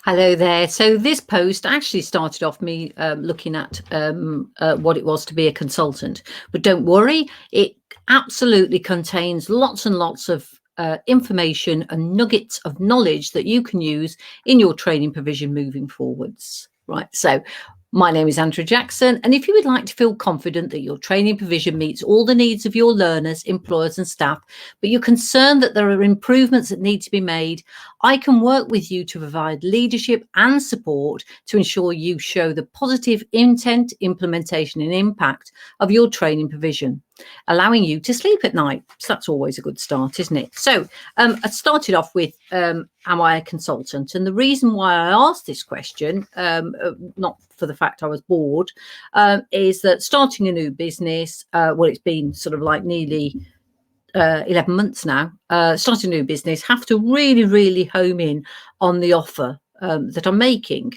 Hello there. So this post actually started off me looking at what it was to be a consultant. But don't worry, it absolutely contains lots and lots of information and nuggets of knowledge that you can use in your training provision moving forwards. Right. So my name is Andrew Jackson, and if you would like to feel confident that your training provision meets all the needs of your learners, employers and staff, but you're concerned that there are improvements that need to be made, I can work with you to provide leadership and support to ensure you show the positive intent, implementation and impact of your training provision, allowing you to sleep at night. So that's always a good start, isn't it? So I started off with, am I a consultant? And the reason why I asked this question, not for the fact I was bored, is that starting a new business, well, it's been sort of like nearly 11 months now, starting a new business, have to really home in on the offer that I'm making.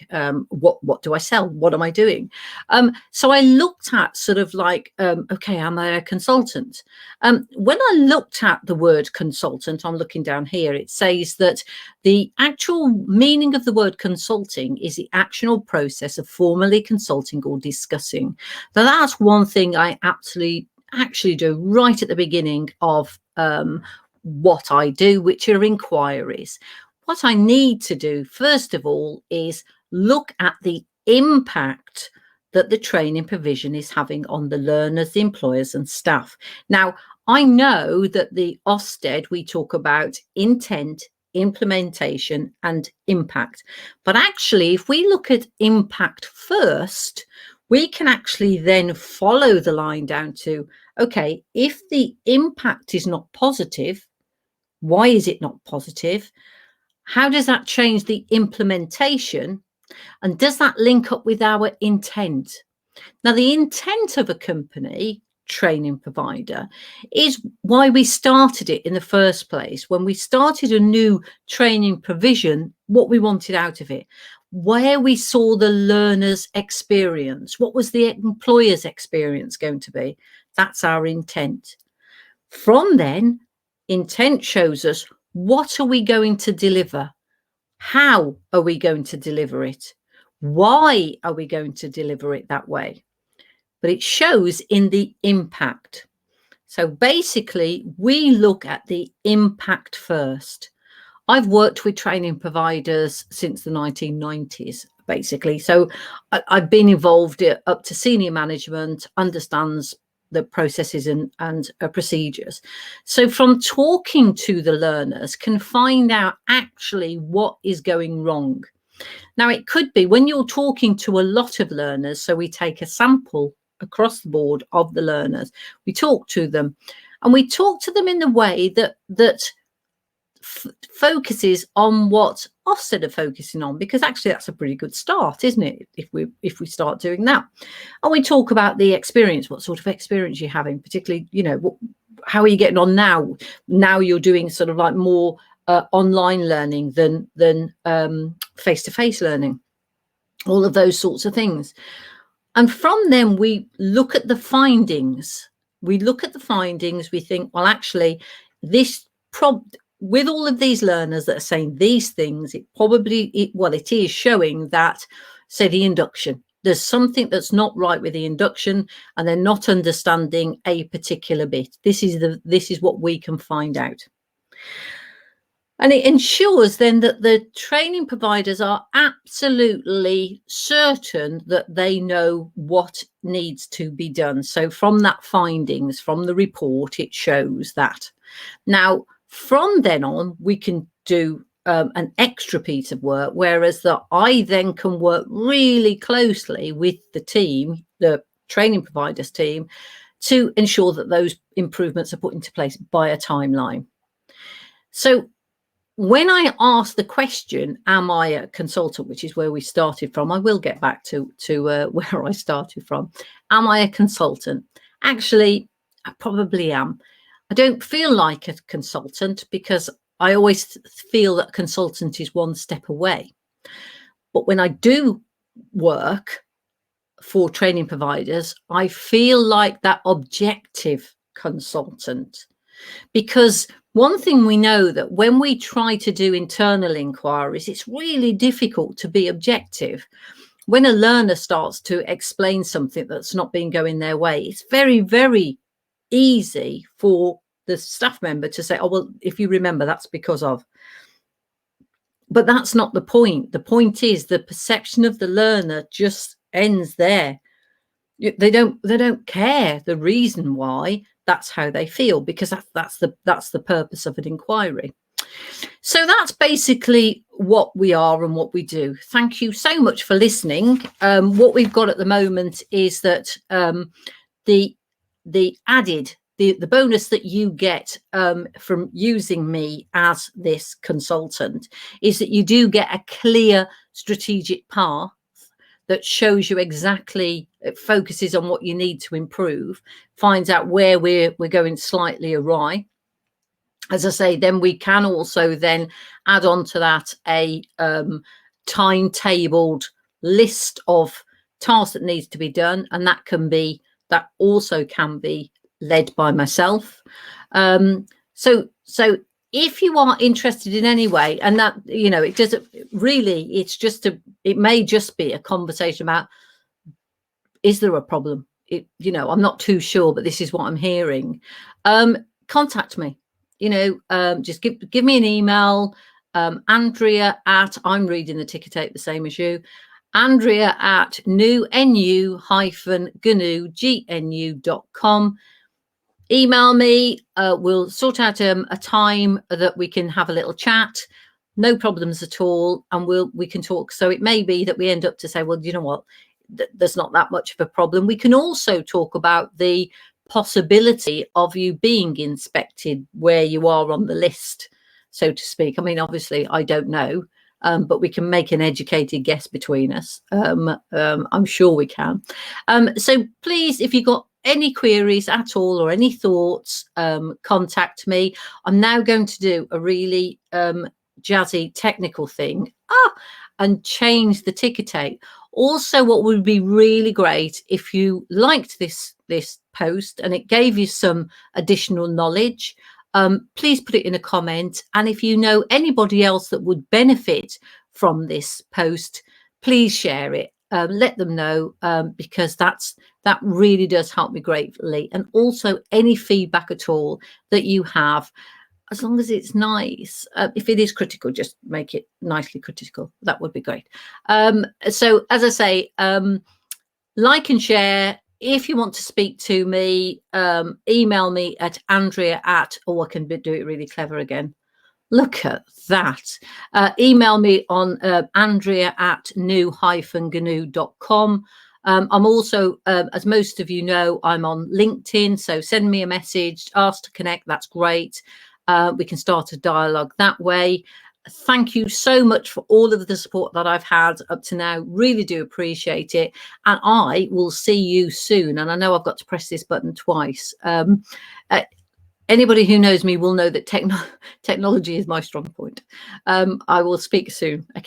What do I sell? What am I doing? So I looked at sort of like, okay, am I a consultant? When I looked at the word consultant, I'm looking down here, it says that the actual meaning of the word consulting is the action or process of formally consulting or discussing. Now that's one thing I actually do right at the beginning of what I do, which are inquiries. What I need to do, first of all, is look at the impact that the training provision is having on the learners, the employers and staff. Now, I know that the Ofsted, we talk about intent, implementation and impact. But actually, if we look at impact first, we can actually then follow the line down to, okay, if the impact is not positive, why is it not positive? How does that change the implementation? And does that link up with our intent? Now, the intent of a company, training provider, is why we started it in the first place. When we started a new training provision, what we wanted out of it, where we saw the learner's experience, what was the employer's experience going to be? That's our intent. From then, intent shows us what are we going to deliver? How are we going to deliver it? Why are we going to deliver it that way? But it shows in the impact. So basically, we look at the impact first. I've worked with training providers since the 1990s, basically. So I've been involved up to senior management, understands the processes and procedures. So from talking to the learners can find out actually what is going wrong. Now, it could be when you're talking to a lot of learners, so we take a sample across the board of the learners, we talk to them, and we talk to them in the way that focuses on what Ofsted are focusing on, because actually that's a pretty good start, isn't it, if we start doing that. And we talk about the experience, what sort of experience you're having, particularly, you know, how are you getting on now you're doing sort of like more online learning than face-to-face learning, all of those sorts of things. And from them we look at the findings. We think, well, actually this with all of these learners that are saying these things, it is showing that, say, the induction, there's something that's not right with the induction and they're not understanding a particular bit. This is what we can find out. And it ensures then that the training providers are absolutely certain that they know what needs to be done. So from that findings, from the report, it shows that. Now, from then on, we can do an extra piece of work, whereas that I then can work really closely with the team, the training providers team, to ensure that those improvements are put into place by a timeline. So when I ask the question, am I a consultant, which is where we started from, I will get back to where I started from. Am I a consultant? Actually, I probably am. I don't feel like a consultant because I always feel that a consultant is one step away. But when I do work for training providers, I feel like that objective consultant, because One thing we know that when we try to do internal inquiries, it's really difficult to be objective. When a learner starts to explain something that's not been going their way, it's very, very easy for the staff member to say, oh, well, if you remember, that's because of. But that's not the point. The point is the perception of the learner just ends there. They don't care the reason why. That's how they feel, because that's the purpose of an inquiry. So that's basically what we are and what we do. Thank you so much for listening. What we've got at the moment is that the bonus that you get from using me as this consultant is that you do get a clear strategic path that shows you exactly, it focuses on what you need to improve, finds out where we're going slightly awry. As I say, then we can also then add on to that a timetabled list of tasks that needs to be done, and that also can be led by myself. So if you are interested in any way, and that, you know, it doesn't really, it may just be a conversation about, is there a problem? I'm not too sure, but this is what I'm hearing. Contact me. Just give me an email, Andrea at, I'm reading the ticker tape the same as you, Andrea at Nu-Gnu, GNU.com. Email me. We'll sort out a time that we can have a little chat. No problems at all, and we can talk. So it may be that we end up to say, well, you know what, there's not that much of a problem. We can also talk about the possibility of you being inspected where you are on the list, so to speak. I mean, obviously, I don't know, but we can make an educated guess between us. I'm sure we can. So please, if you've got any queries at all or any thoughts, contact me. I'm now going to do a really jazzy technical thing and change the ticker tape. Also, what would be really great if you liked this post and it gave you some additional knowledge, please put it in a comment. And if you know anybody else that would benefit from this post, please share it. Let them know, because that really does help me greatly. And also any feedback at all that you have, as long as it's nice. If it is critical, just make it nicely critical. That would be great. So as I say, like and share. If you want to speak to me, email me at Andrea at, oh, I can do it really clever again. Look at that. Email me on Andrea at nu-gnu.com. I'm also, as most of you know, I'm on LinkedIn. So send me a message, ask to connect. That's great. We can start a dialogue that way. Thank you so much for all of the support that I've had up to now. Really do appreciate it. And I will see you soon. And I know I've got to press this button twice. Anybody who knows me will know that technology is my strong point. I will speak soon. Okay.